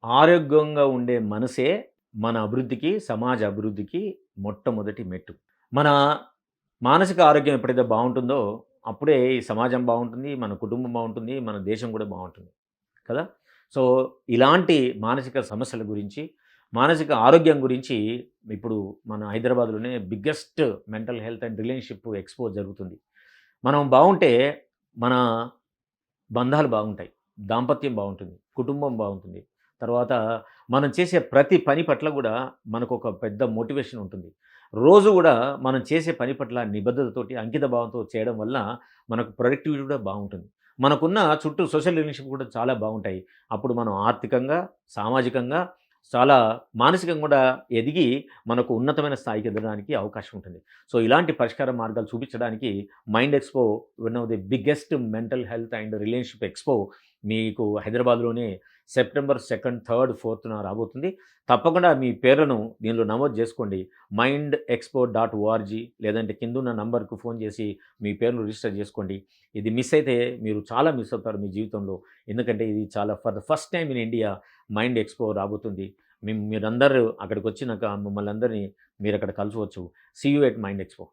ఆరోగ్యంగా ఉండే మనసే మన అభివృద్ధికి, సమాజ అభివృద్ధికి మొట్టమొదటి మెట్టు. మన మానసిక ఆరోగ్యం ఎప్పుడైతే బావుంటుందో, అప్పుడే ఈ సమాజం బావుంటుంది, మన కుటుంబం బావుంటుంది, మన దేశం కూడా బావుంటుంది. కదా! సో, ఇలాంటి మానసిక సమస్యల గురించి, మానసిక ఆరోగ్యం గురించి ఇప్పుడు మన హైదరాబాద్‌లోనే biggest mental health and relationship expo జరుగుతుంది. మనం బావుంటే మన బంధాలు బాగుంటాయి. దాంపత్యం బావుంటుంది. కుటుంబం బావుంటుంది. తర్వాత మనం చేసే ప్రతి పని పట్ల గూడా మనకొక పెద్ద మోటివేషన్ ఉంటుంది. రోజు గూడా మనం చేసే పని పట్ల నిబద్ధతతోటి, అంకిత భావంతో చేయడం వల్ల మనకు ప్రొడక్టివిటీ కూడా బావుంటుంది. మనకున్న చుట్టూ సోషల్ రిలేషన్‌షిప్ కూడా చాలా బావుంటాయి. అప్పుడు మనం ఆర్థికంగా, సామాజికంగా చాలా మానసికంగా గూడా ఎదిగి మనకు ఉన్నతమైన స్థాయికి ఎదగడానికి అవకాశం ఉంటుంది. సో, ఇలాంటి పరిష్కార మార్గాలు చూపించడానికి mind expo one of the biggest mental health and relationship expo మీకు హైదరాబాద్‌లోనే సెప్టెంబర్ 2, 3, 4న రాబోతుంది. తప్పకుండా మీ పేర్లను దీనిలో నమోదు జేసుకోండి. mindexpo.org లేదంటే కిందున్న నంబర్‌కు ఫోను చేసి మీ పేర్లు రిజిస్టర్ జేసుకోండి. ఇది మిస్ అయితే మీరు చాలా మిస్ అవుతారు మీ జీవితంలో. ఎందుకంటే ఇది చాలా for the first time in India mind expo రాబోతుంది. మీరందరూ అక్కడికొచ్చినాక మమ్మల్ని అందరిని మీరక్కడ కలవచ్చు. See you at mind expo.